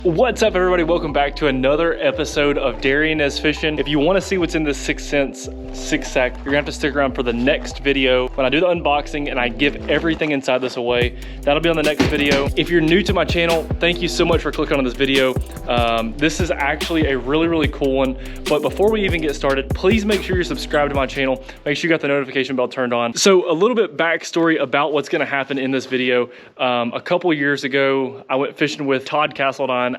What's up, everybody? Welcome back to another episode of Darian is Fishing. If you want to see what's in this 6 cents 6-sack, you're gonna have to stick around for the next video when I do the unboxing and I give everything inside this away. That'll be on the next video. If you're new to my channel, thank you so much for clicking on this video. This is actually a really cool one. But before we even get started, please make sure you're subscribed to my channel. Make sure you got the notification bell turned on. So a little bit backstory about what's gonna happen in this video. A couple years ago, I went fishing with Todd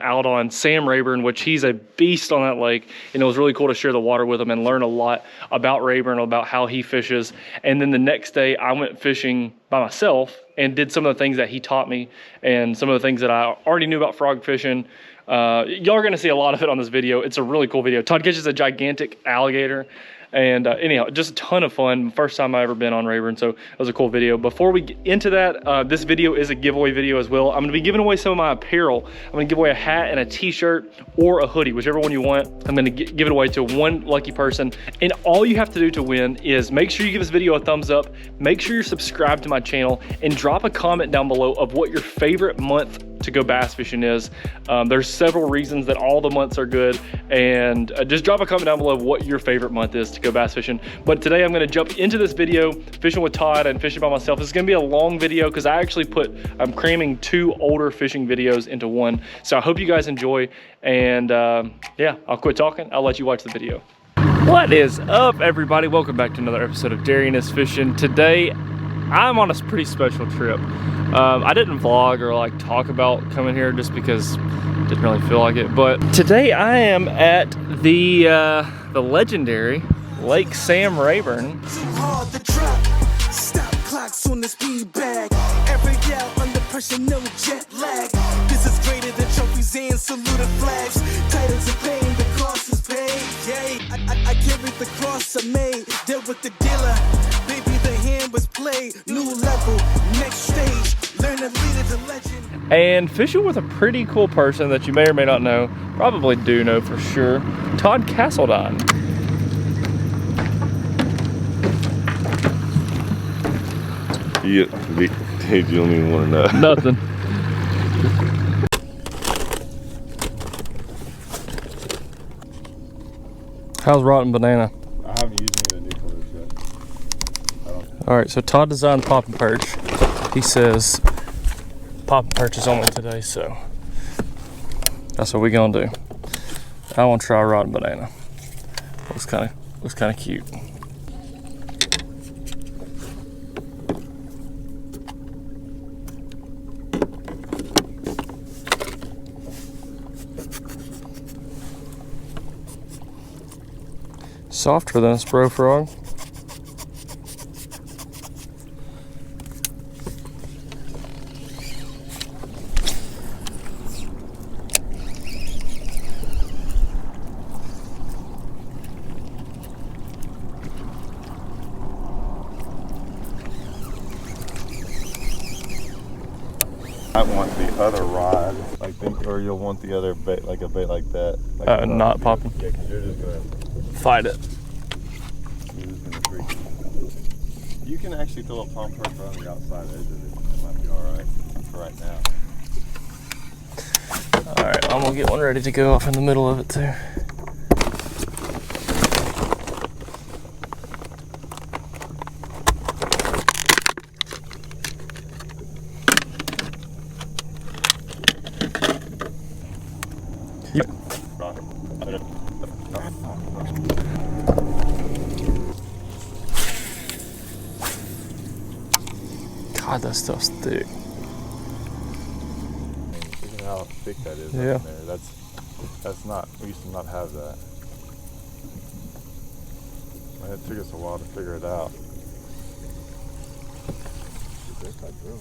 out on Sam Rayburn, which he's a beast on that lake, and it was really cool to share the water with him and learn a lot about Rayburn, about how he fishes. And then the next day I went fishing by myself and did some of the things that he taught me and some of the things that I already knew about frog fishing. Y'all are gonna see a lot of it on this video. It's a really cool video. Todd catches a gigantic alligator. And anyhow, just a ton of fun. First time I ever been on Rayburn, so it was a cool video. Before we get into that, this video is a giveaway video as well. I'm gonna be giving away some of my apparel. I'm gonna give away a hat and a t-shirt or a hoodie, whichever one you want. I'm gonna give it away to one lucky person. And all you have to do to win is make sure you give this video a thumbs up, make sure you're subscribed to my channel, and drop a comment down below of what your favorite month to go bass fishing is. There's several reasons that all the months are good, and just drop a comment down below of what your favorite month is to go bass fishing. But today I'm gonna jump into this video, fishing with Todd and fishing by myself. This is gonna be a long video because I'm cramming 2 older fishing videos into one. So I hope you guys enjoy, and yeah, I'll quit talking. I'll let you watch the video. What is up, everybody? Welcome back to another episode of Darian is Fishing. Today, I'm on a pretty special trip. I didn't vlog or like talk about coming here just because I didn't really feel like it. But today I am at the legendary Lake Sam Rayburn. Stop clocks on the speed bag. Every gal under pressure, no jet lag. This is greater than trophies and saluted flags. Titles are paying, the cost is paid. Yay, I carried the cross I made. Dealt with the dealer. Baby, the hand was played. New level, next stage. Learn to lead it to legend. And fishing with a pretty cool person that you may or may not know, probably do know for sure, Todd Castledine. Yeah, dude, you don't even want to know. Nothing. How's rotten banana? I haven't used any of the new colors yet. All right, so Todd designed Pop and Perch. He says Pop and Perch is only today, so that's what we're gonna do. I want to try rotten banana. Looks kind of cute. Softer than a spro frog. I want the other rod, or you'll want the other bait, like a bait like that. Like Not popping. Yeah, because you're just gonna Fight it. You're just gonna freak. You can actually throw a palm perch on the outside edge of it. It might be all right for right now. All right, I'm gonna get one ready to go off in the middle of it too. Yep. God, that stuff's thick. Look at how thick that is. Yeah. Right there. That's not. We used to not have that. And it took us a while to figure it out. There's that drill.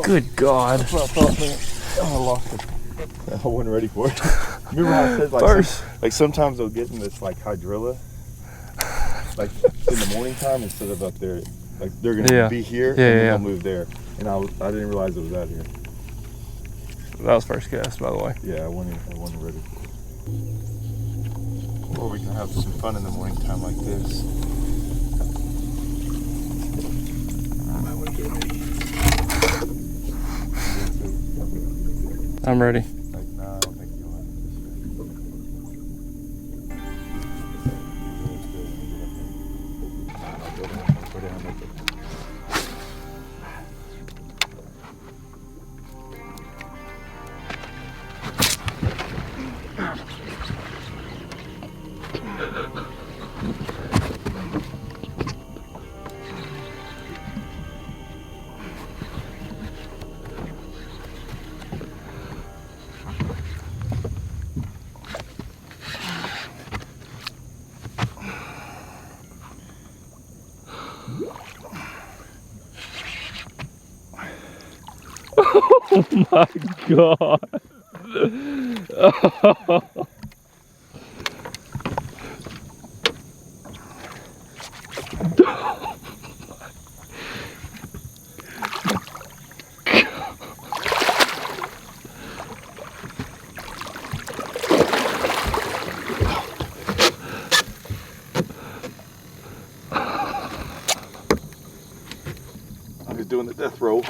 Good God. That's what I thought, man. Oh, I lost it. I wasn't ready for it. Remember how I said like sometimes they'll get in this like hydrilla, like in the morning time instead of up there. Like they're gonna be here and then they'll move there. And I didn't realize it was out here. That was first cast, by the way. Yeah, I wasn't ready for it. Or we can have some fun in the morning time like this. I'm ready. Like, nah, I don't think you want Oh my God. He's doing the death roll.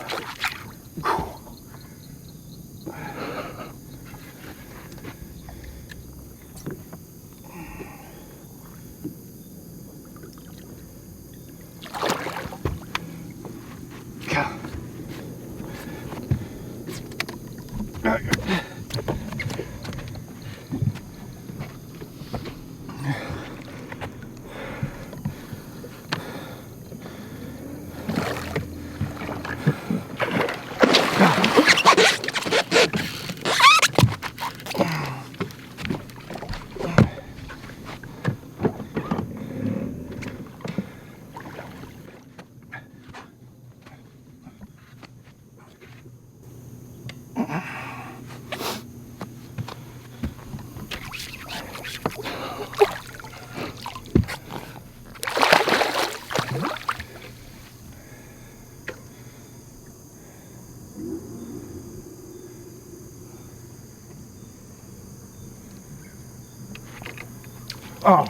Oh.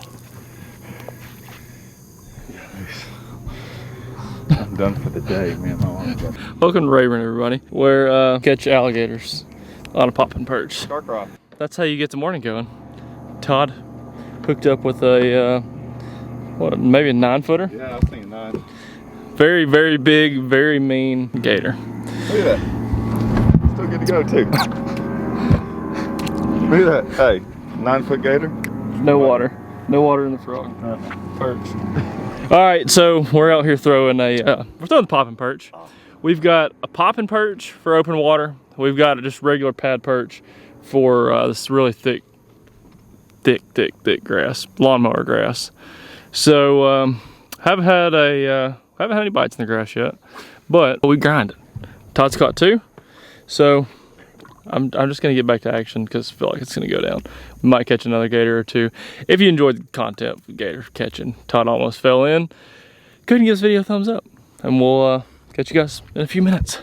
I'm done for the day, man. Welcome to Rayburn, everybody. Where catch alligators on a popping perch. Dark rock. That's how you get the morning going. Todd hooked up with a what, maybe a 9-footer? Yeah, I was thinking 9. Very, very big, very mean gator. Look at that. Still good to go too. Look at that. Hey, 9-foot gator. No water. No water in the frog. Perch. All right, so we're out here throwing we're throwing the popping perch. We've got a popping perch for open water. We've got just regular pad perch for this really thick grass, lawnmower grass. So haven't had any bites in the grass yet, but we grinded. Todd's caught 2, so I'm just gonna get back to action because I feel like it's gonna go down. We might catch another gator or 2. If you enjoyed the content of gator catching, Todd almost fell in. Go ahead and give this video a thumbs up, and we'll catch you guys in a few minutes.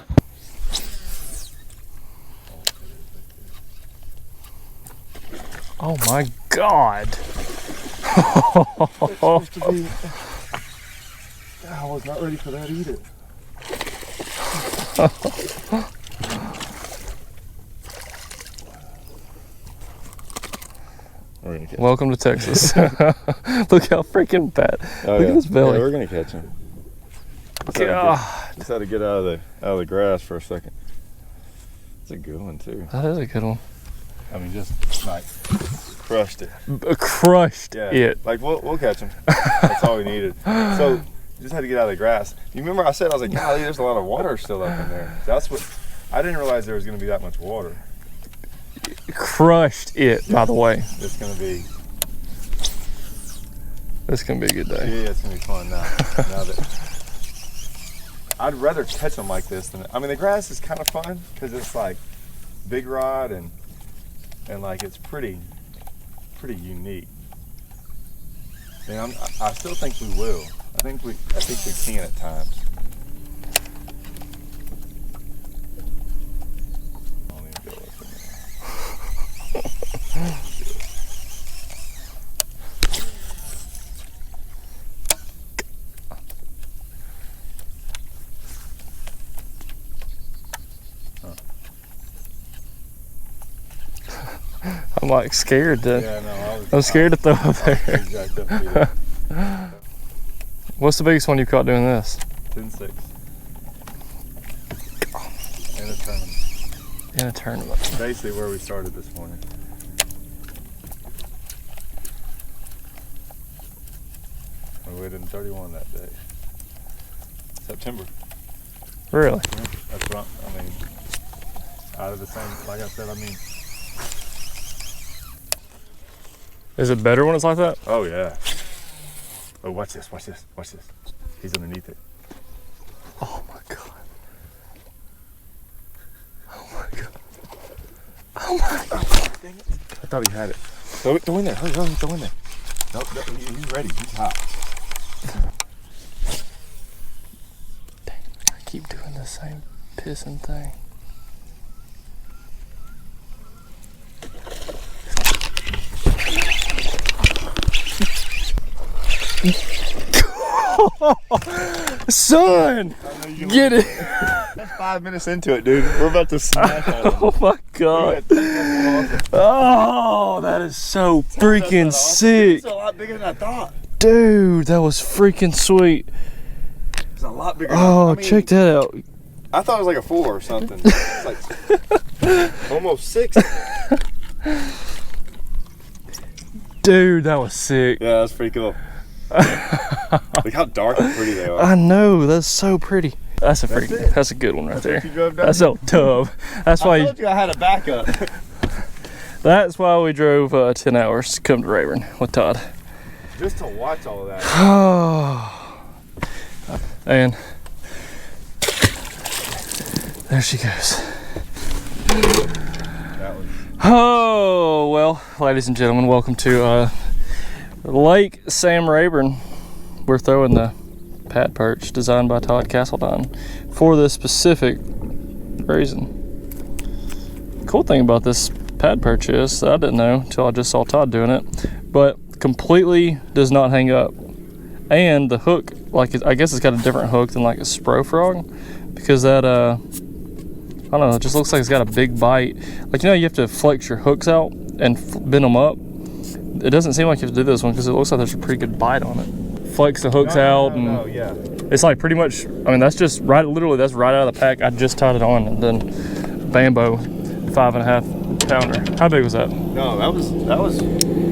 Oh my God! I was not ready for that either. Welcome to Texas. Look how freaking fat. Oh, Look at his belly. Yeah, we're gonna catch him. Just had to get out of the grass for a second. It's a good one too. That is a good one. I mean, just like crushed it. Crushed Yeah, it. like we'll catch him. That's all we needed. So just had to get out of the grass. You remember I said, I was like, golly, there's a lot of water still up in there. That's what I didn't realize there was gonna be that much water. Crushed it, by the way. It's gonna be a good day. Yeah, it's gonna be fun now. Now that I'd rather catch them like this than, I mean, the grass is kind of fun because it's like big rod and like it's pretty unique. And I still think we will. I think we can at times. I'll even go with it. I'm like scared to. Yeah, no, I'm scared to throw up there. Jacked up What's the biggest one you caught doing this? 10-6. In a tournament. In a tournament. Basically where we started this morning. We weighed in 31 that day. September. Really? Yeah, that's what I mean. Out of the same, like I said, I mean. Is it better when it's like that? Oh yeah. Oh, watch this, watch this, watch this. He's underneath it. Oh my God. Oh my God. Oh my God. Dang it. I thought he had it. Throw it, throw in there, hurry, hurry, throw in there. Nope, no, he's ready, he's hot. Dang, I keep doing the same pissing thing. Son, get it. That's 5 minutes into it, dude. We're about to smash on him. Oh my God. Oh, that is so freaking sick. It's a lot bigger than I thought. Dude, that was freaking sweet. It's a lot bigger. Oh, check that out. I thought it was like a 4 or something. It's like almost 6. Dude, that was sick. Yeah, that's pretty cool. Look how dark and pretty they are. I know, that's so pretty. That's a good one right there. That's a tub. That's why I told you I had a backup. That's why we drove 10 hours to come to Rayburn with Todd. Just to watch all of that. Oh, and there she goes. That was... Oh, well, ladies and gentlemen, welcome to Lake Sam Rayburn. We're throwing the pad perch designed by Todd Castledine for this specific reason. Cool thing about this pad perch is that I didn't know until I just saw Todd doing it, but completely does not hang up. And the hook, like, I guess it's got a different hook than like a spro frog, because that I don't know, it just looks like it's got a big bite. Like, you know, you have to flex your hooks out and bend them up. It doesn't seem like you have to do this one because it looks like there's a pretty good bite on it. Flex the hooks out, and yeah. it's like pretty much, I mean, that's just right, literally that's right out of the pack. I just tied it on, and then Bambo 5.5 pounder. How big was that? No, that was Well,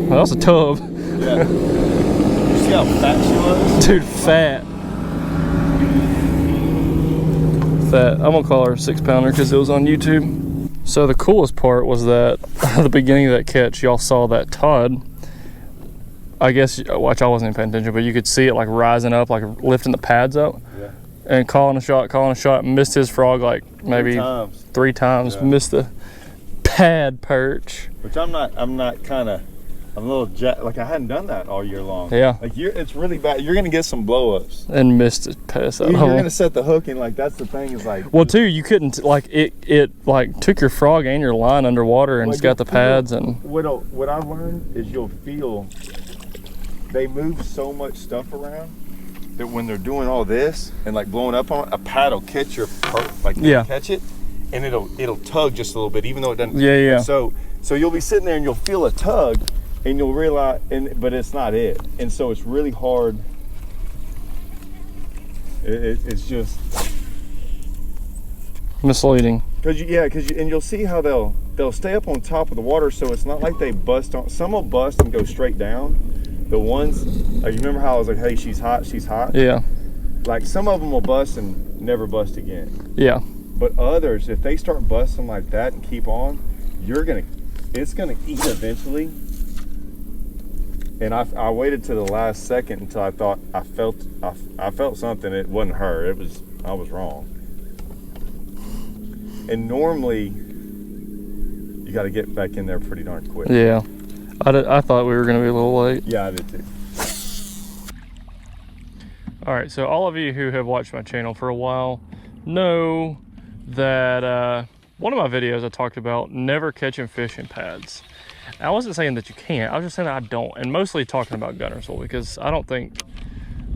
that was a tub. yeah. You see how fat she was? Dude, fat. Fat. I'm gonna call her a 6 pounder because it was on YouTube. So the coolest part was that at the beginning of that catch, y'all saw that Todd, I guess, watch, I wasn't even paying attention, but you could see it like rising up, like lifting the pads up, Yeah. and calling a shot, missed his frog like maybe 3 times, Yeah. missed the pad perch. Which I'm a little like I hadn't done that all year long. Yeah. Like it's really bad. You're gonna get some blow ups. And missed it past that You're hole. gonna set the hook, and like that's the thing is like. Well, too, you couldn't, like, it like took your frog and your line underwater, and Like, it's got the pads. And what I've learned is you'll feel they move so much stuff around that when they're doing all this and like blowing up on it, a pad will catch your catch it, and it'll tug just a little bit, even though it doesn't. Yeah. So you'll be sitting there and you'll feel a tug, and you'll realize, but it's not it, and so it's really hard. It's just misleading. because you'll see how they'll stay up on top of the water, so it's not like they bust on. Some will bust and go straight down. The ones, like, you remember how I was like, hey, she's hot. Yeah. Like, some of them will bust and never bust again. Yeah. But others, if they start busting like that and keep on, it's gonna eat eventually. And I waited to the last second until I thought I felt something. It wasn't her. I was wrong. And normally, you got to get back in there pretty darn quick. Yeah. I thought we were going to be a little late. Yeah, I did too. All right, so all of you who have watched my channel for a while know that one of my videos I talked about never catching fish in pads. I wasn't saying that you can't, I was just saying that I don't, and mostly talking about Guntersville, because I don't think,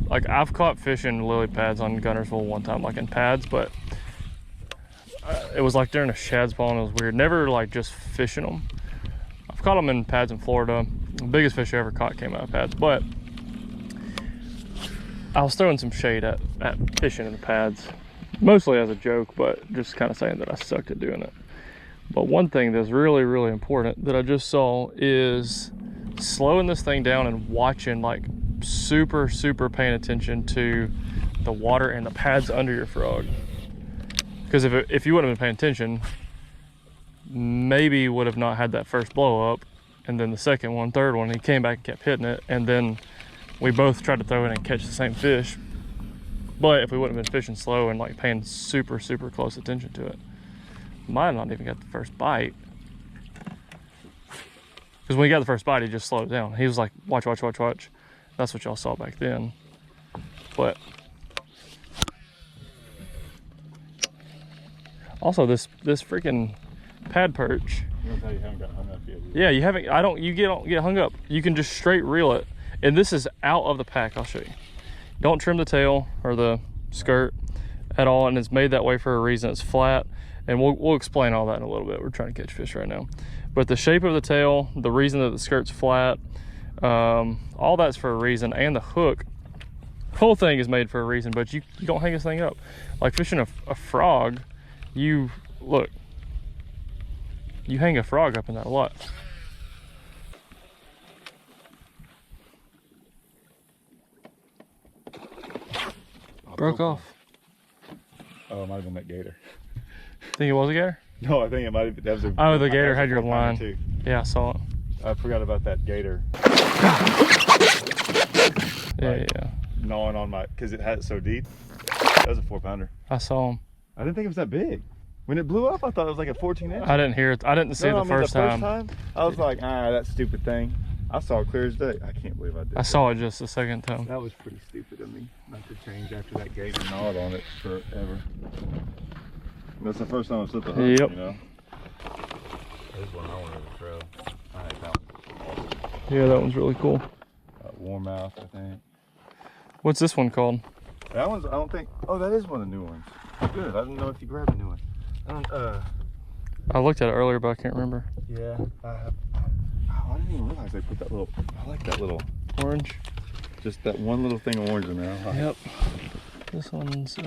like, I've caught fish in lily pads on Guntersville one time, like in pads, but it was like during a shad's ball, and it was weird. Never like just fishing them. I've caught them in pads in Florida. The biggest fish I ever caught came out of pads, but I was throwing some shade at fishing in the pads, mostly as a joke, but just kind of saying that I sucked at doing it. But one thing that's really, really important that I just saw is slowing this thing down and watching, like super paying attention to the water and the pads under your frog. Because if you wouldn't have been paying attention, maybe you would have not had that first blow up, and then the second one, third one, he came back and kept hitting it, and then we both tried to throw it and catch the same fish. But if we wouldn't have been fishing slow and like paying super close attention to it, might not even got the first bite. Because when he got the first bite, he just slowed down. He was like, watch. That's what y'all saw back then. But also this freaking pad perch. You know how you haven't got hung up yet? Yeah, you haven't. You don't get hung up. You can just straight reel it, and this is out of the pack. I'll show you. Don't trim the tail or the skirt at all, and it's made that way for a reason. It's flat, and we'll explain all that in a little bit. We're trying to catch fish right now, but the shape of the tail, the reason that the skirt's flat, all that's for a reason, and the hook. The whole thing is made for a reason, but you don't hang this thing up. Like fishing a frog, you hang a frog up in that a lot. Broke off. Oh, it might have been that gator. Think it was a gator? No, I think it might have been. That was a, oh, the gator had your line. Too. Yeah, I saw it. I forgot about that gator. Yeah. Gnawing on my, because it had it so deep. That was a 4-pounder. I saw him. I didn't think it was that big. When it blew up, I thought it was like a 14-inch. I didn't hear it. I didn't see it the first time. I was like, that stupid thing. I saw it clear as day. I can't believe I did. I saw it just the second time. That was pretty stupid of me not to change after that gator gnawed on it forever. That's the first time I slipped a hook, yep. You know? There's one I wanted to throw. I like that one. Yeah, that one's really cool. Warmouth, I think. What's this one called? That one's, I don't think, oh, that is one of the new ones. Good, I didn't know if you grabbed a new one. I looked at it earlier, but I can't remember. Yeah, I didn't even realize they put that little, I like that little orange. Just that one little thing of orange in there. Yep. This one's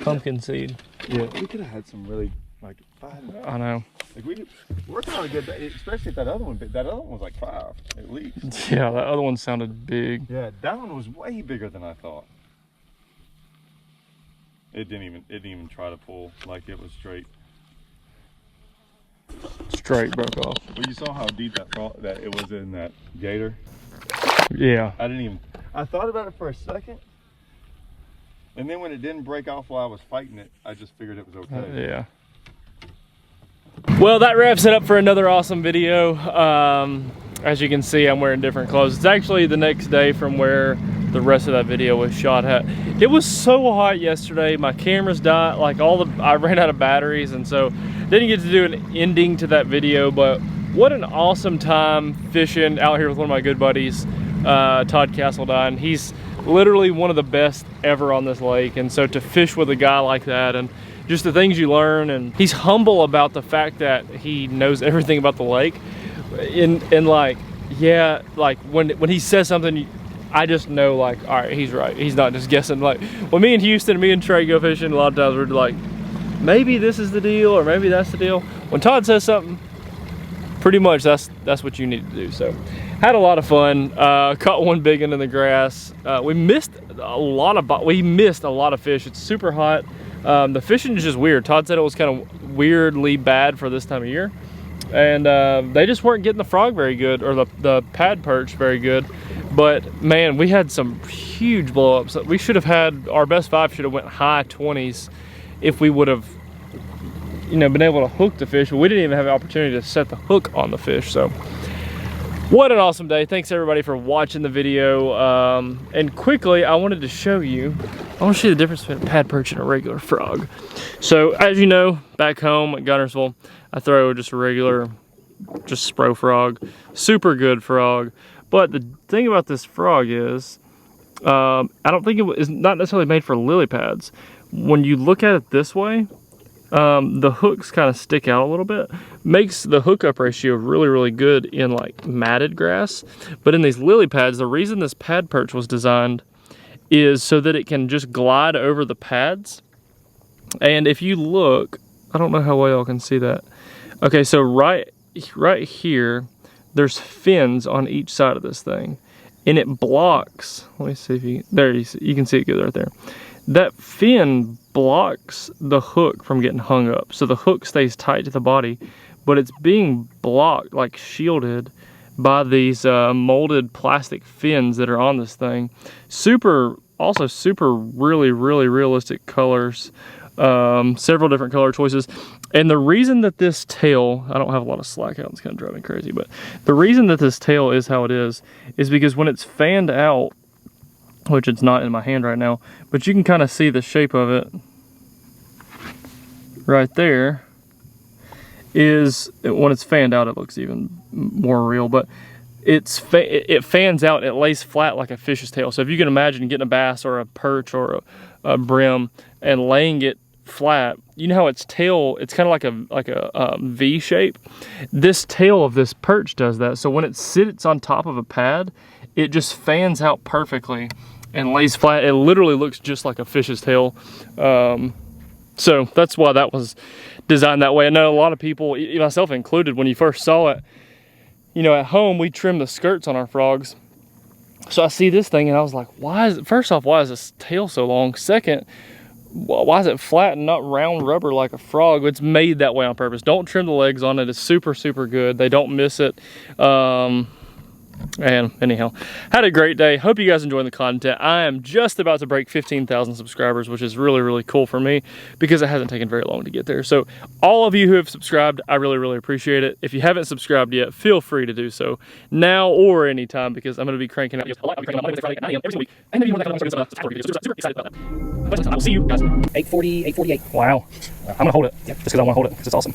pumpkin seed. Yeah, we could have had some really, like, I know. Like we're working on a good day, especially if that other one was like 5 at least. Yeah, that other one sounded big. Yeah, that one was way bigger than I thought. It didn't even try to pull, like it was straight. Straight broke off. Well, you saw how deep that it was in that gator. Yeah. I thought about it for a second, and then when it didn't break off while I was fighting it, I just figured it was okay. Yeah. Well, that wraps it up for another awesome video. As you can see, I'm wearing different clothes. It's actually the next day from where the rest of that video was shot at. It was so hot yesterday. My cameras died, like I ran out of batteries, and so didn't get to do an ending to that video, but what an awesome time fishing out here with one of my good buddies, Todd Castledine. He's literally one of the best ever on this lake, and so to fish with a guy like that and just the things you learn, and he's humble about the fact that he knows everything about the lake. And like, yeah, like when he says something, I just know, like, all right, he's right. He's not just guessing. Like, when me and Trey go fishing, a lot of times we're like, maybe this is the deal or maybe that's the deal. When Todd says something, pretty much that's what you need to do. So had a lot of fun. Caught one big one in the grass. We missed a lot of fish. It's super hot. The fishing is just weird. Todd said it was kind of weirdly bad for this time of year, and they just weren't getting the frog very good, or the pad perch very good. But man, we had some huge blow-ups. We should have had, our best 5 should have went high 20s if we would have, been able to hook the fish, but we didn't even have the opportunity to set the hook on the fish. So what an awesome day. Thanks everybody for watching the video. And quickly, I wanted to show you the difference between a pad perch and a regular frog. So as you know, back home at Gunnersville, I throw just a regular, just Spro frog, super good frog. But the thing about this frog is, I don't think it is not necessarily made for lily pads. When you look at it this way, the hooks kind of stick out a little bit. Makes the hookup ratio really, really good in like matted grass. But in these lily pads, the reason this pad perch was designed is so that it can just glide over the pads. And if you look, I don't know how well y'all can see that. Okay, so right here, there's fins on each side of this thing. And it blocks, let me see if you can see it good right there. That fin blocks the hook from getting hung up. So the hook stays tight to the body, but it's being blocked, like shielded, by these molded plastic fins that are on this thing. Also super really, really realistic colors. Several different color choices. And the reason that this tail, I don't have a lot of slack out, it's kind of driving crazy, but the reason that this tail is how it is because when it's fanned out, which it's not in my hand right now, but you can kind of see the shape of it right there, is when it's fanned out, it looks even more real, but it fans out, it lays flat like a fish's tail. So if you can imagine getting a bass or a perch or a brim and laying it flat, you know how its tail, it's kind of like a V shape. This tail of this perch does that. So when it sits on top of a pad, it just fans out perfectly and lays flat. It literally looks just like a fish's tail. So that's why that was designed that way. I know a lot of people, myself included, when you first saw it, you know, at home we trim the skirts on our frogs. So I see this thing and I was like, first off, why is this tail so long? Second, why is it flat and not round rubber like a frog? It's made that way on purpose. Don't trim the legs on it. It's super, super good. They don't miss it. And anyhow, had a great day. Hope you guys enjoyed the content. I am just about to break 15,000 subscribers, which is really, really cool for me because it hasn't taken very long to get there. So all of you who have subscribed, I really, really appreciate it. If you haven't subscribed yet, feel free to do so now or anytime because I'm going to be cranking out videos a lot. I'll be cranking out Monday, Friday, 9 a.m. every single week. And maybe more than that, super excited about that. I will see you guys. 840, 848. Wow. I'm going to hold it just because I want to hold it because it's awesome.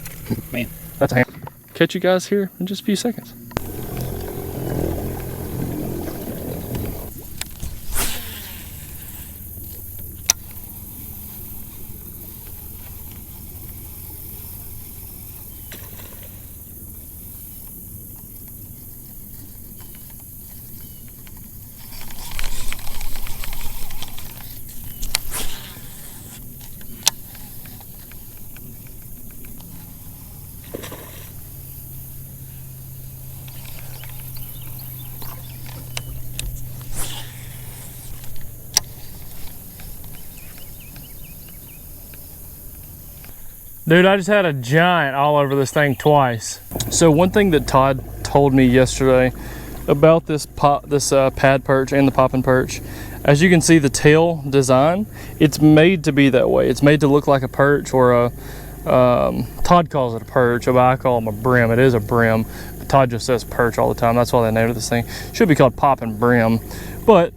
Man. That's a hammer. Catch you guys here in just a few seconds. Dude, I just had a giant all over this thing twice. So one thing that Todd told me yesterday about this pad perch and the poppin' perch, as you can see the tail design, it's made to be that way. It's made to look like a perch or a, Todd calls it a perch, but I call them a brim. It is a brim. But Todd just says perch all the time. That's why they named this thing. Should be called poppin' brim. But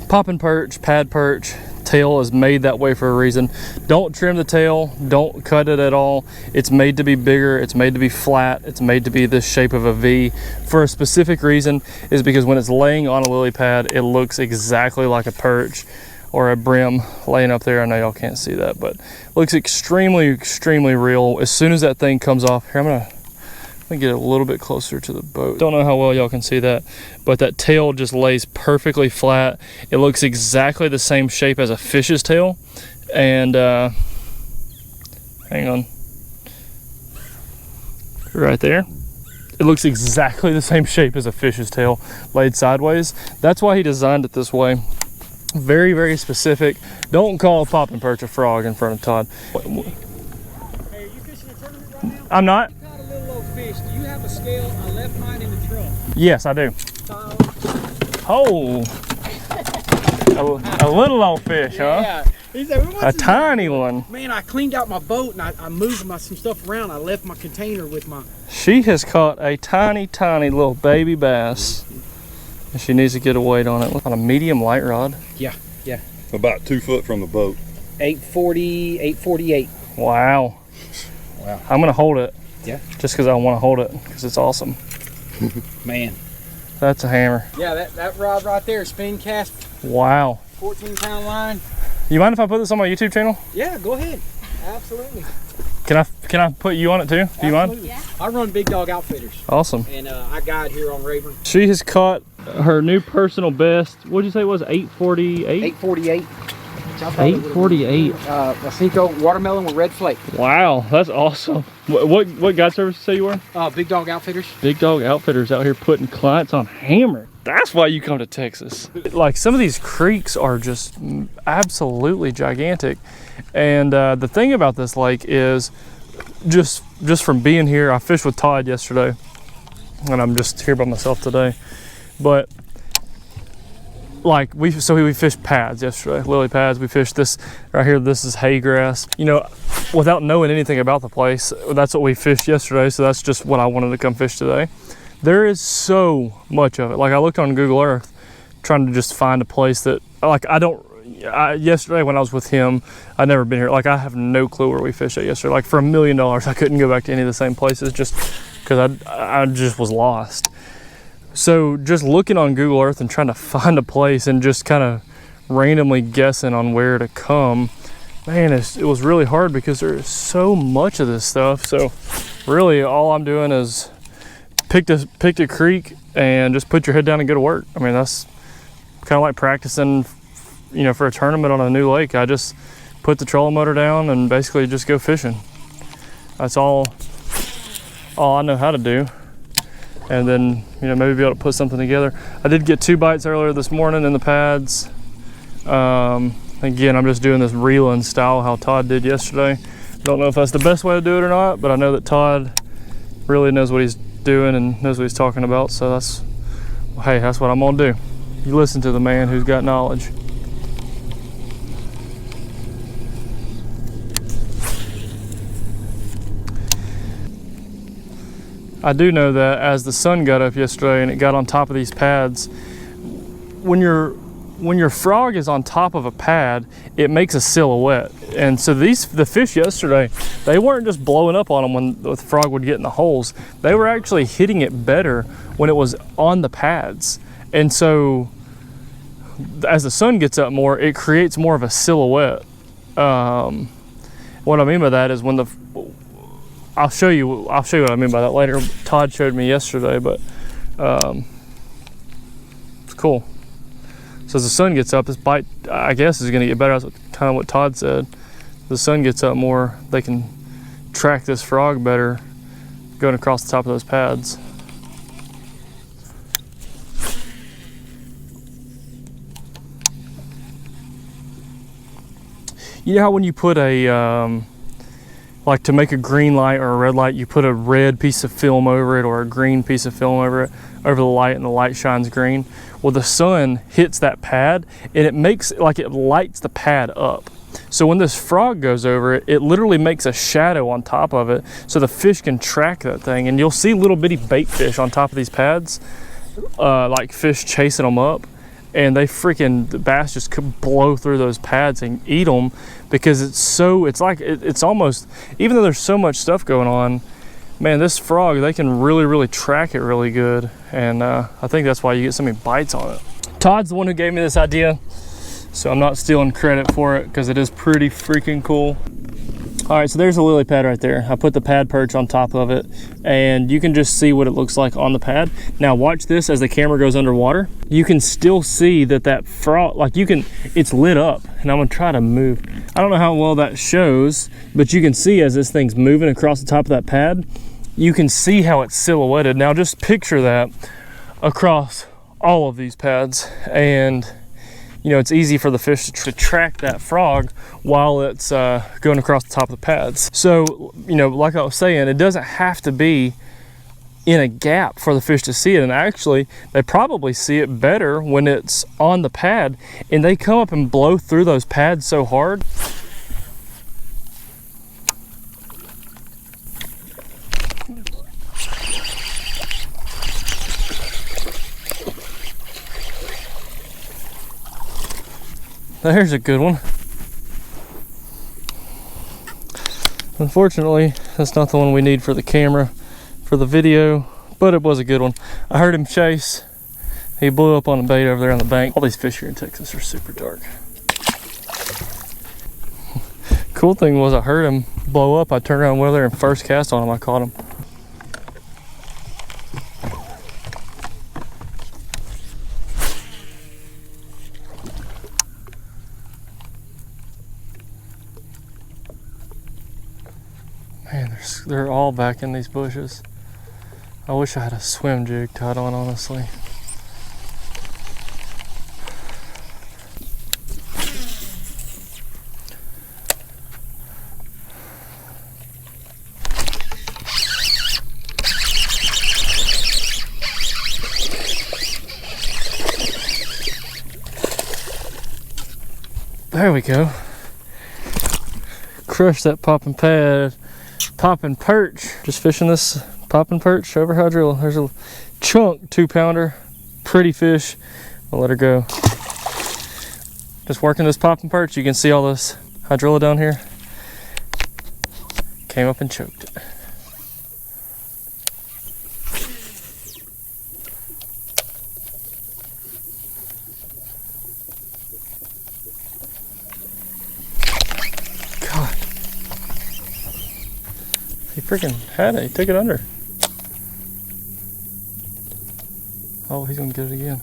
poppin' perch, pad perch, tail is made that way for a reason. Don't trim the tail, don't cut it at all. It's made to be bigger, it's made to be flat, it's made to be this shape of a V for a specific reason, is because when it's laying on a lily pad, it looks exactly like a perch or a brim laying up there. I know y'all can't see that, but it looks extremely, extremely real. As soon as that thing comes off, here, I'm gonna get a little bit closer to the boat. Don't know how well y'all can see that, but that tail just lays perfectly flat. It looks exactly the same shape as a fish's tail. And hang on, right there. It looks exactly the same shape as a fish's tail laid sideways. That's why he designed it this way. Very, very specific. Don't call a poppin' perch a frog in front of Todd. Hey, are you fishing a tournament right now? I'm not. Fish. Do you have a scale? I left mine in the truck. Yes, I do. Oh, a little old fish, yeah. huh? He said, a tiny one. Man, I cleaned out my boat and I moved some stuff around. I left my container with my... She has caught a tiny, tiny little baby bass. And she needs to get a weight on it. On a medium light rod. Yeah, yeah. About 2 foot from the boat. 840, 848. Wow. Wow. I'm gonna hold it. Yeah. Just because I want to hold it, because it's awesome. Man. That's a hammer. Yeah, that rod right there, spin cast. Wow. 14-pound line. You mind if I put this on my YouTube channel? Yeah, go ahead. Absolutely. Can I put you on it too? Do you mind? Yeah. I run Big Dog Outfitters. Awesome. And I guide here on Rayburn. She has caught her new personal best. What'd you say it was? 848? 848. 848. A Cinco watermelon with red flake. Wow, that's awesome. What guide service did you say you were? Big Dog Outfitters. Big Dog Outfitters out here putting clients on hammer. That's why you come to Texas. Like, some of these creeks are just absolutely gigantic. And the thing about this lake is just from being here, I fished with Todd yesterday and I'm just here by myself today. But like we fished pads yesterday, lily pads. We fished this right here. This is hay grass. You know, without knowing anything about the place, that's what we fished yesterday. So that's just what I wanted to come fish today. There is so much of it. Like, I looked on Google Earth trying to just find a place that, like, yesterday when I was with him, I'd never been here. Like, I have no clue where we fished at yesterday. Like, for $1 million, I couldn't go back to any of the same places just because I just was lost. So just looking on Google Earth and trying to find a place and just kind of randomly guessing on where to come, man, it was really hard because there is so much of this stuff. So really all I'm doing is pick a creek and just put your head down and go to work. I mean, that's kind of like practicing, you know, for a tournament on a new lake. I just put the trolling motor down and basically just go fishing. That's all I know how to do. And then, you know, maybe be able to put something together. I did get 2 bites earlier this morning in the pads. Again, I'm just doing this reeling style how Todd did yesterday. Don't know if that's the best way to do it or not, but I know that Todd really knows what he's doing and knows what he's talking about. So that's what I'm gonna do. You listen to the man who's got knowledge. I do know that as the sun got up yesterday and it got on top of these pads, when your frog is on top of a pad, it makes a silhouette. And so the fish yesterday, they weren't just blowing up on them when the frog would get in the holes. They were actually hitting it better when it was on the pads. And so as the sun gets up more, it creates more of a silhouette. What I mean by that is when I'll show you what I mean by that later. Todd showed me yesterday, but it's cool. So as the sun gets up, this bite, I guess, is going to get better. That's kind of what Todd said. The sun gets up more, they can track this frog better going across the top of those pads. You know how when you put a like to make a green light or a red light, you put a red piece of film over it or a green piece of film over the light, and the light shines green? Well, the sun hits that pad and it lights the pad up. So when this frog goes over it, it literally makes a shadow on top of it so the fish can track that thing. And you'll see little bitty bait fish on top of these pads, like fish chasing them up. And the bass just could blow through those pads and eat them because it's almost, even though there's so much stuff going on, man, this frog, they can really track it really good. And I think that's why you get so many bites on it. Todd's the one who gave me this idea, so I'm not stealing credit for it because it is pretty freaking cool. All right, so there's a lily pad right there. I put the pad perch on top of it and you can just see what it looks like on the pad. Now watch this as the camera goes underwater. You can still see that frog, it's lit up, and I'm gonna try to move. I don't know how well that shows, but you can see as this thing's moving across the top of that pad, you can see how it's silhouetted. Now just picture that across all of these pads, and you know, it's easy for the fish to track that frog while it's going across the top of the pads. So, you know, like I was saying, it doesn't have to be in a gap for the fish to see it. And actually, they probably see it better when it's on the pad, and they come up and blow through those pads so hard. There's a good one. Unfortunately, that's not the one we need for the camera, for the video, but it was a good one. I heard him chase. He blew up on a bait over there on the bank. All these fish here in Texas are super dark. Cool thing was I heard him blow up. I turned around, went over there, and first cast on him, I caught him. Man, they're all back in these bushes. I wish I had a swim jig tied on, honestly. There we go. Crush that popping pad. Popping perch. Just fishing this popping perch over hydrilla. There's a chunk 2-pounder. Pretty fish. I'll let her go. Just working this popping perch. You can see all this hydrilla down here. Came up and choked it. He freaking had it. He took it under. Oh, he's gonna get it again.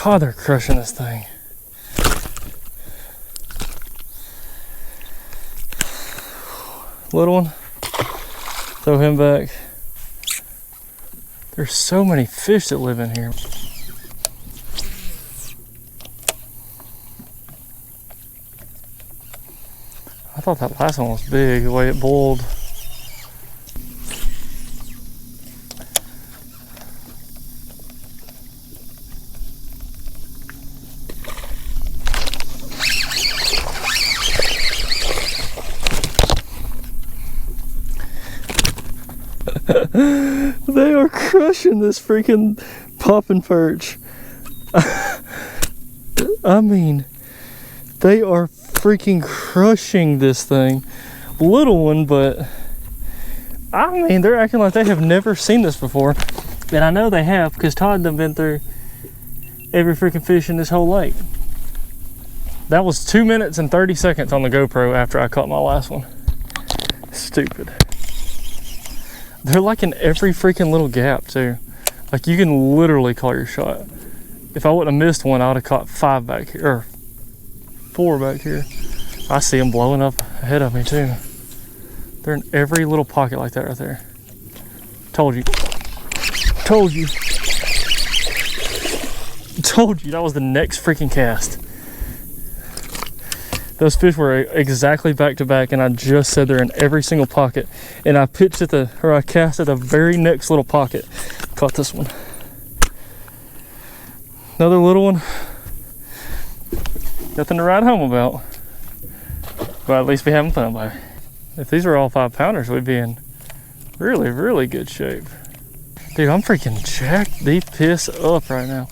God, they're crushing this thing. Little one, throw him back. There's so many fish that live in here. I thought that last one was big, the way it boiled. They are crushing this freaking popping perch. I mean, they are freaking crushing this thing. Little one, but I mean, they're acting like they have never seen this before. And I know they have, because Todd done been through every freaking fish in this whole lake. That was 2 minutes and 30 seconds on the GoPro after I caught my last one. Stupid. They're like in every freaking little gap too. Like you can literally call your shot. If I wouldn't have missed one, I would have caught 5 back here, or 4 back here. I see them blowing up ahead of me too. They're in every little pocket like that right there. Told you. Told you. Told you that was the next freaking cast. Those fish were exactly back to back, and I just said they're in every single pocket. And I pitched at I cast at the very next little pocket. Caught this one. Another little one. Nothing to ride home about. But at least we having fun by it. If these were all 5-pounders, we'd be in really, really good shape. Dude, I'm freaking jacked the piss up right now.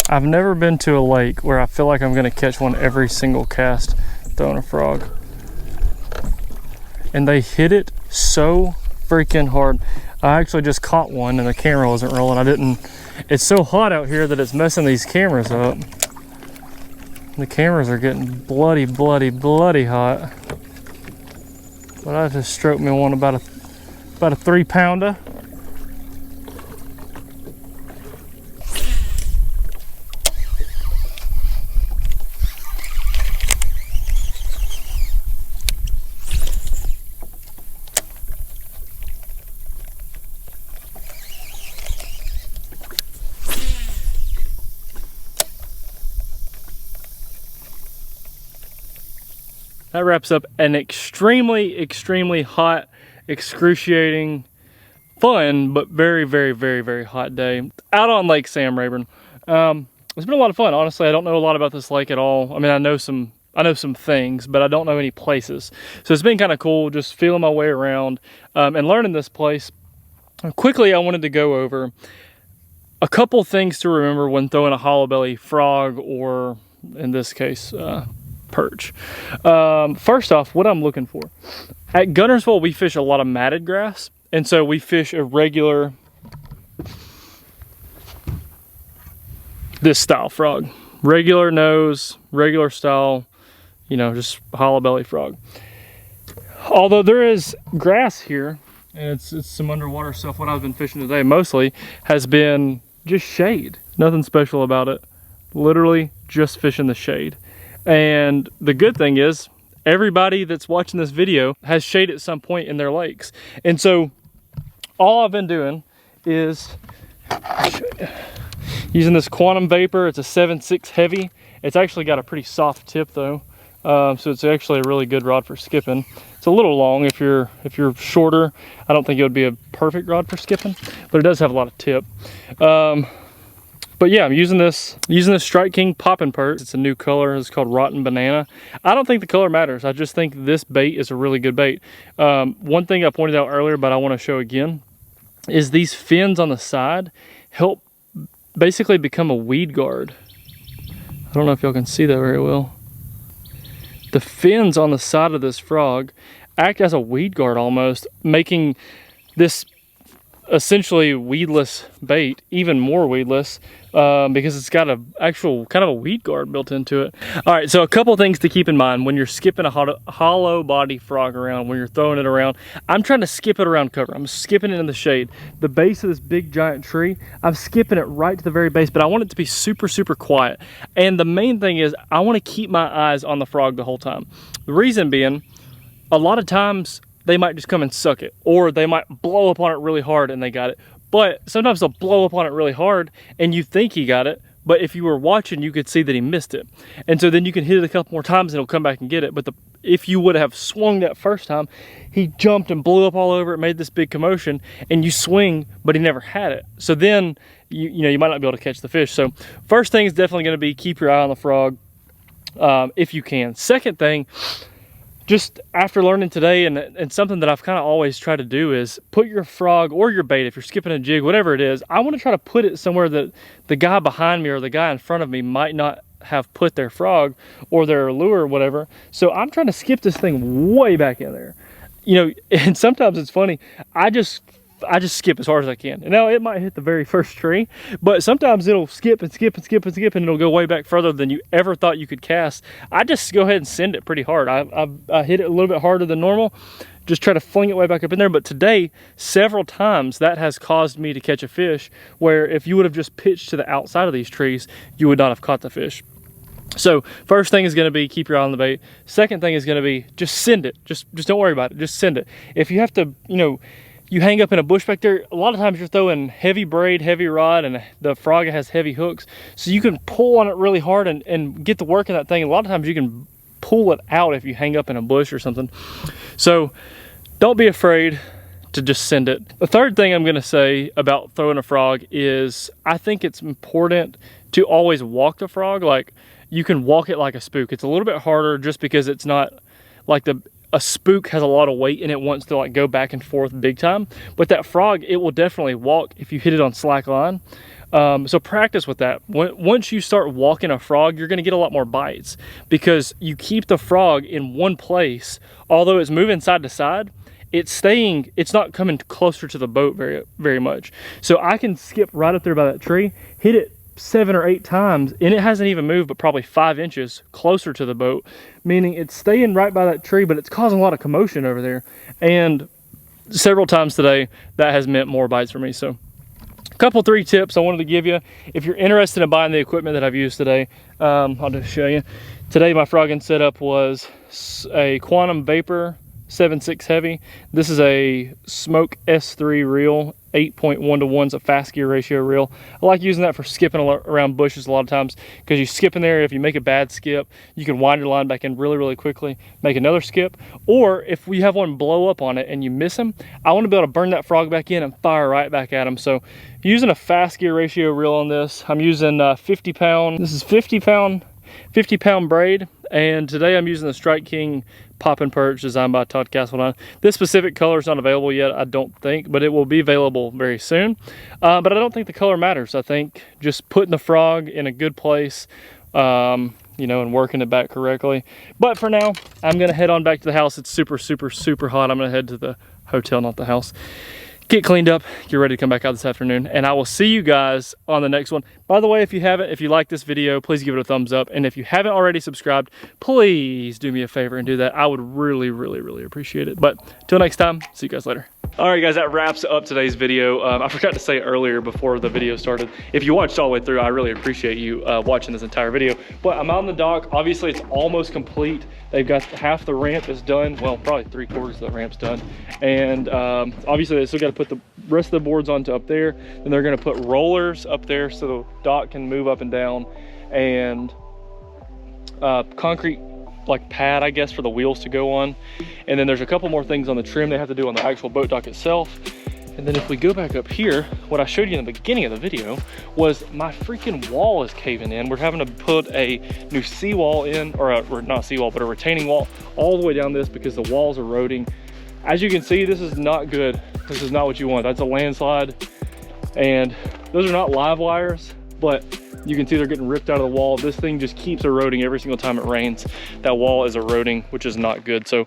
I've never been to a lake where I feel like I'm gonna catch one every single cast throwing a frog. And they hit it so freaking hard. I actually just caught one and the camera wasn't rolling. It's so hot out here that it's messing these cameras up. The cameras are getting bloody, bloody, bloody hot. But I just stroked me one about a 3-pounder. that wraps up an extremely hot, excruciating, fun, but very hot day out on Lake Sam Rayburn. It's been a lot of fun. Honestly, I don't know a lot about this lake at all. I mean, I know some things, but I don't know any places. So it's been kind of cool just feeling my way around and learning this place. Quickly, I wanted to go over a couple things to remember when throwing a hollow belly frog, or in this case, perch. First off, what I'm looking for. At Guntersville, we fish a lot of matted grass, and so we fish a regular, this style frog. Regular nose, regular style, you know, just hollow belly frog. Although there is grass here, and it's some underwater stuff. What I've been fishing today mostly has been just shade. Nothing special about it. Literally just fishing the shade. And the good thing is, everybody that's watching this video has shade at some point in their lakes. And so all I've been doing is using this Quantum Vapor. It's a 7.6 heavy. It's actually got a pretty soft tip though. So it's actually a really good rod for skipping. It's a little long if you're shorter. I don't think it would be a perfect rod for skipping, but it does have a lot of tip. But yeah, I'm using this Strike King Poppin' Perch. It's a new color. It's called Rotten Banana. I don't think the color matters. I just think this bait is a really good bait. One thing I pointed out earlier, but I want to show again, is these fins on the side help basically become a weed guard. I don't know if y'all can see that very well. The fins on the side of this frog act as a weed guard almost, making this essentially weedless bait even more weedless because it's got an actual kind of a weed guard built into it. All right, so a couple things to keep in mind when you're skipping a hollow body frog around, when you're throwing it around. I'm trying to skip it around cover. I'm skipping it in the shade. The base of this big giant tree, I'm skipping it right to the very base, but I want it to be super quiet. And the main thing is I want to keep my eyes on the frog the whole time. The reason being, a lot of times they might just come and suck it, or they might blow up on it really hard and they got it. But sometimes they'll blow up on it really hard and you think he got it, but if you were watching, you could see that he missed it. And so then you can hit it a couple more times and he'll come back and get it. But if you would have swung that first time, he jumped and blew up all over it, made this big commotion, and you swing, but he never had it. So then, you might not be able to catch the fish. So first thing is definitely gonna be keep your eye on the frog if you can. Second thing, just after learning today, and something that I've kind of always tried to do, is put your frog or your bait, if you're skipping a jig, whatever it is, I want to try to put it somewhere that the guy behind me or the guy in front of me might not have put their frog or their lure or whatever. So I'm trying to skip this thing way back in there. And sometimes it's funny, I just skip as hard as I can. And now it might hit the very first tree, but sometimes it'll skip and it'll go way back further than you ever thought you could cast. I just go ahead and send it pretty hard. I hit it a little bit harder than normal, just try to fling it way back up in there. But today, several times, that has caused me to catch a fish where if you would have just pitched to the outside of these trees, you would not have caught the fish. So first thing is going to be keep your eye on the bait. Second thing is going to be just send it. Just don't worry about it. Just send it. If you have to, you hang up in a bush back there, a lot of times you're throwing heavy braid, heavy rod, and the frog has heavy hooks. So you can pull on it really hard and get the work of that thing. A lot of times you can pull it out if you hang up in a bush or something. So don't be afraid to just send it. The third thing I'm gonna say about throwing a frog is I think it's important to always walk the frog. Like, you can walk it like a spook. It's a little bit harder just because it's not like a spook has a lot of weight and it wants to like go back and forth big time. But that frog, it will definitely walk if you hit it on slack line. So practice with that. Once you start walking a frog, you're gonna get a lot more bites because you keep the frog in one place. Although it's moving side to side, it's not coming closer to the boat very much. So I can skip right up there by that tree, hit it 7 or 8 times, and it hasn't even moved but probably 5 inches closer to the boat, meaning it's staying right by that tree, but it's causing a lot of commotion over there. And several times today, that has meant more bites for me. So a couple 3 tips I wanted to give you. If you're interested in buying the equipment that I've used today, I'll just show you. Today my frogging setup was a Quantum Vapor 7.6 heavy. This is a Smoke S3 reel, 8.1 to 1's a fast gear ratio reel. I like using that for skipping around bushes a lot of times, because you skip in there. If you make a bad skip, you can wind your line back in really, really quickly, make another skip. Or if we have one blow up on it and you miss him, I want to be able to burn that frog back in and fire right back at him. So using a fast gear ratio reel on this, I'm using 50 pound, this is 50 pound braid, and today I'm using the Strike King Poppin' Perch designed by Todd. This specific color is not available yet, I don't think, but it will be available very soon. But I don't think the color matters. I think just putting the frog in a good place, you know, and working it back correctly. But for now, I'm gonna head on back to the house. It's super, super, super hot. I'm gonna head to the hotel, not the house. Get cleaned up, get ready to come back out this afternoon, and I will see you guys on the next one. By the way, if you like this video, please give it a thumbs up. And if you haven't already subscribed, please do me a favor and do that. I would really, really, really appreciate it. But till next time, see you guys later. All right, guys, that wraps up today's video. I forgot to say earlier before the video started, if you watched all the way through, I really appreciate you watching this entire video. But I'm out on the dock. Obviously, it's almost complete. They've got half the ramp is done. Well, probably 3/4 of the ramp's done. And obviously, they still got to put the rest of the boards onto up there. Then they're going to put rollers up there so the dock can move up and down. And concrete like pad, I guess, for the wheels to go on. And then there's a couple more things on the trim they have to do on the actual boat dock itself. And then if we go back up here, what I showed you in the beginning of the video was my freaking wall is caving in. We're having to put a new seawall in, or not seawall, but a retaining wall all the way down this because the wall's eroding. As you can see, this is not good. This is not what you want. That's a landslide. And those are not live wires, but you can see they're getting ripped out of the wall. This thing just keeps eroding every single time it rains. That wall is eroding, which is not good. So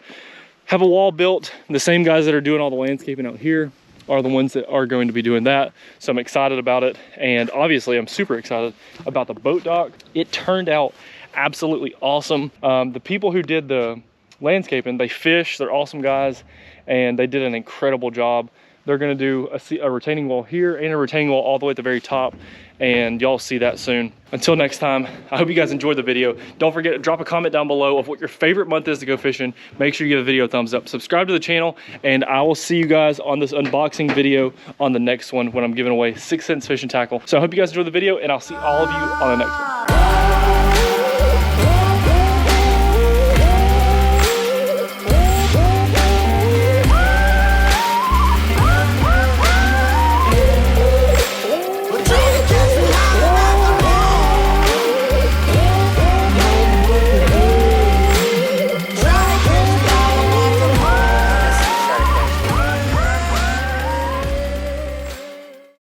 have a wall built. The same guys that are doing all the landscaping out here are the ones that are going to be doing that. So I'm excited about it. And obviously I'm super excited about the boat dock. It turned out absolutely awesome. The people who did the landscaping, they fish, they're awesome guys, and they did an incredible job. They're gonna do a retaining wall here and a retaining wall all the way at the very top, and y'all see that soon. Until next time, I hope you guys enjoyed the video. Don't forget to drop a comment down below of what your favorite month is to go fishing. Make sure you give the video a thumbs up, subscribe to the channel, and I will see you guys on this unboxing video on the next one when I'm giving away 6 cents fishing tackle. So I hope you guys enjoyed the video, and I'll see all of you on the next one.